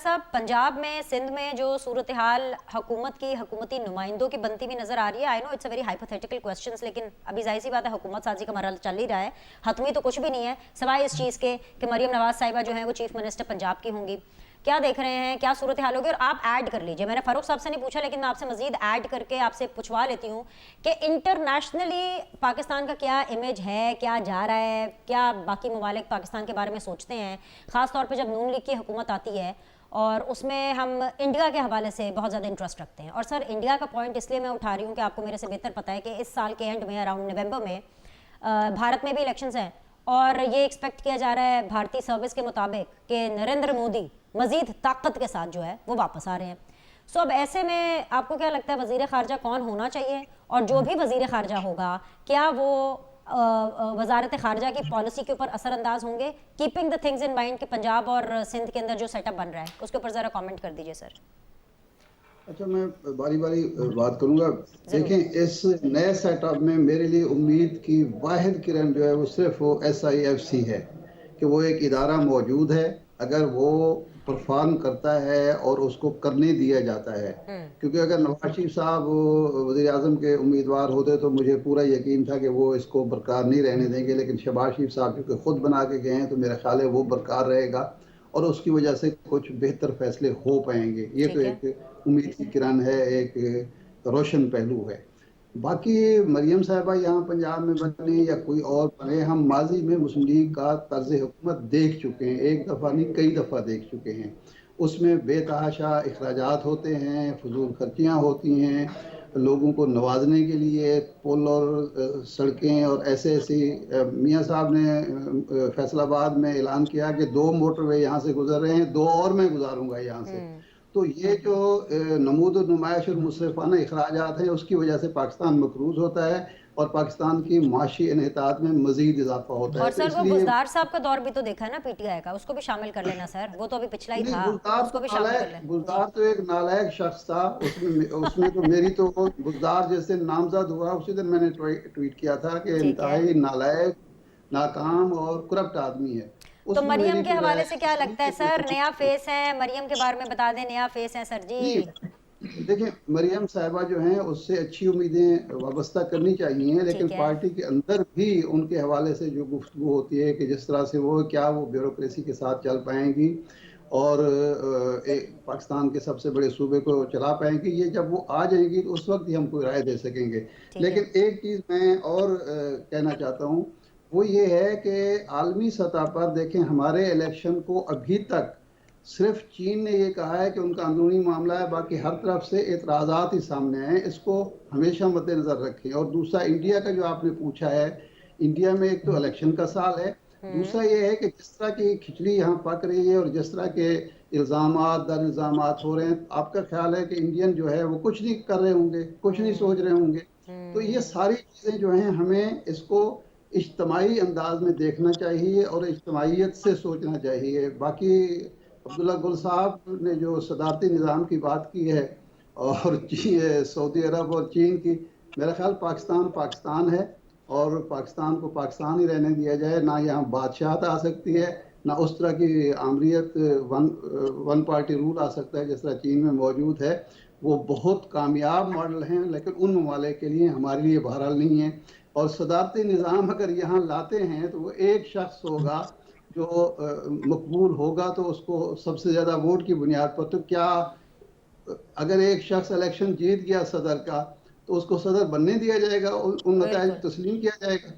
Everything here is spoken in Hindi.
साहब, पंजाब में, सिंध में जो सूरत हाल हुकूमत की हुकूमती नुमाइंदों की बनती हुई नजर आ रही है, I know it's a very hypothetical questions, लेकिन अभी जाहिर सी बात है हुकूमत साजी का मरहला चल ही रहा है। हतमी तो कुछ भी नहीं है सिवाय इस चीज़ के कि मरियम नवाज साहिबा जो है वो चीफ मिनिस्टर पंजाब की होंगी। क्या देख रहे हैं, क्या सूरत हाल होगी? और आप ऐड कर लीजिए, मैंने फारूक साहब से नहीं पूछा लेकिन मैं आपसे मजीद ऐड करके आपसे पूछवा लेती हूँ कि इंटरनेशनली पाकिस्तान का क्या इमेज है, क्या जा रहा है, क्या बाकी ममालिक पाकिस्तान के बारे में सोचते हैं, ख़ास तौर पर जब नून लीग की हुकूमत आती है और उसमें हम इंडिया के हवाले से बहुत ज़्यादा इंटरेस्ट रखते हैं। और सर, इंडिया का पॉइंट इसलिए मैं उठा रही हूँ कि आपको मेरे से बेहतर पता है कि इस साल के एंड में, अराउंड नवंबर में, भारत में भी इलेक्शंस हैं और ये एक्सपेक्ट किया जा रहा है भारतीय सर्विस के मुताबिक कि नरेंद्र मोदी मजीद ताकत के साथ जो है वो वापस आ रहे हैं। सो अब ऐसे में आपको क्या लगता है वजीर खारजा कौन होना चाहिए? और जो भी वजीर खारजा होगा, क्या वो वजारत खारजा की पॉलिसी के ऊपर असरअंदाज होंगे, keeping the things in mind कि पंजाब और सिंध के अंदर जो सेटअप बन रहा है उसके ऊपर ज़रा कमेंट कर दीजिए सर। अच्छा, मैं बारी बारी बात करूंगा। देखें, इस नए सेटअप में मेरे लिए उम्मीद की वाहिद किरण जो है वो सिर्फ वो SIFC है कि वो एक इदारा मौजूद है। अगर वो परफॉर्म करता है और उसको करने दिया जाता है, क्योंकि अगर नवाज शरीफ साहब वज़ीर आज़म के उम्मीदवार होते तो मुझे पूरा यकीन था कि वो इसको बरकरार नहीं रहने देंगे, लेकिन शहबाज शरीफ साहब क्योंकि खुद बना के गए हैं तो मेरा ख्याल है वो बरकरार रहेगा और उसकी वजह से कुछ बेहतर फैसले हो पाएंगे। ये तो ठीक है। एक उम्मीद की किरण है, एक रोशन पहलू है। बाकी मरियम साहिबा यहाँ पंजाब में बने या कोई और बने, हम माजी में मुस्लिम लीग का तर्ज हुकूमत देख चुके हैं, एक दफ़ा नहीं कई दफ़ा देख चुके हैं। उसमें बेतहाशा अखराजात होते हैं, फजूल खर्चियाँ होती हैं, लोगों को नवाजने के लिए पुल और सड़कें और ऐसे ऐसी। मियाँ साहब ने फैसलाबाद में ऐलान किया कि 2 मोटरवे यहाँ से गुजर रहे हैं, 2 और मैं गुजारूंगा यहाँ से। तो ये जो नमूद नुमाइश और मुसरफाना अखराजात हैं, उसकी वजह से पाकिस्तान मकरूज होता है और पाकिस्तान की माशी इन्हितात में मजीद इजाफा होता है। और तो सर, वो इसलिए बुजदार साहब का दौर भी तो देखा है ना PTI का, उसको भी शामिल कर लेना सर, वो तो अभी पिछला ही नहीं, था, बुजदार तो उसको भी शामिल कर नालायक, लें जी। बुजदार तो एक नालायक शख्स था। उसमें तो मेरी तो बुजदार जैसे नामजद हुआ उसी दिन मैंने ट्वीट किया था कि ठीक है। इंतहाई नालायक, नाकाम और करप्ट आदमी है। तो उसमें मरियम मेरी के कोई राय हवाले से क्या लगता है इसलिए सर, नया फेस है मरियम के बारे में बता दें, नया फेस है सर जी। नहीं, देखिए, मरियम साहिबा जो हैं उससे अच्छी उम्मीदें वाबस्ता करनी चाहिए, लेकिन ठीक है। पार्टी के अंदर भी उनके हवाले से जो गुफ्तगू होती है कि जिस तरह से वो ब्यूरोक्रेसी के साथ चल पाएंगी और पाकिस्तान के सबसे बड़े सूबे को चला पाएंगी, ये जब वो आ जाएंगी तो उस वक्त ही हम कोई राय दे सकेंगे। ठीक है। लेकिन एक चीज़ मैं और कहना चाहता हूँ, वो ये है कि आलमी सतह पर देखें, हमारे इलेक्शन को अभी तक सिर्फ चीन ने ये कहा है कि उनका अंदरूनी मामला है, बाकी हर तरफ से एतराज़ात ही सामने हैं। इसको हमेशा मद्देनजर रखें। और दूसरा, इंडिया का जो आपने पूछा है, इंडिया में एक तो इलेक्शन का साल है, दूसरा ये है कि जिस तरह की खिचड़ी यहाँ पक रही है और जिस तरह के इल्ज़ामात दर इल्ज़ामात हो रहे हैं, आपका ख्याल है कि इंडियन जो है वो कुछ नहीं कर रहे होंगे, कुछ नहीं सोच रहे होंगे। तो ये सारी चीज़ें जो हैं, हमें इसको इज्तमाही अंदाज में देखना चाहिए और इज्तमाहीयत से सोचना चाहिए। बाकी अब्दुल्ला गुल साहब ने जो सदारती निज़ाम की बात की है और सऊदी अरब और चीन की, मेरा ख्याल पाकिस्तान पाकिस्तान है और पाकिस्तान को पाकिस्तान ही रहने दिया जाए। ना यहाँ बादशाहत आ सकती है, ना उस तरह की आमरीत, वन पार्टी रूल आ सकता है जिस तरह चीन में मौजूद है। वो बहुत कामयाब मॉडल हैं, लेकिन उन ममालिक के लिए, हमारे लिए बहरहाल नहीं है। और सदारती निज़ाम अगर यहाँ लाते हैं तो वो एक शख्स होगा जो मकबूल होगा, तो उसको सबसे ज़्यादा वोट की बुनियाद पर। तो क्या अगर एक शख्स इलेक्शन जीत गया सदर का, तो उसको सदर बनने दिया जाएगा, उन नतायज बिल्कुल। को तस्लीम किया जाएगा?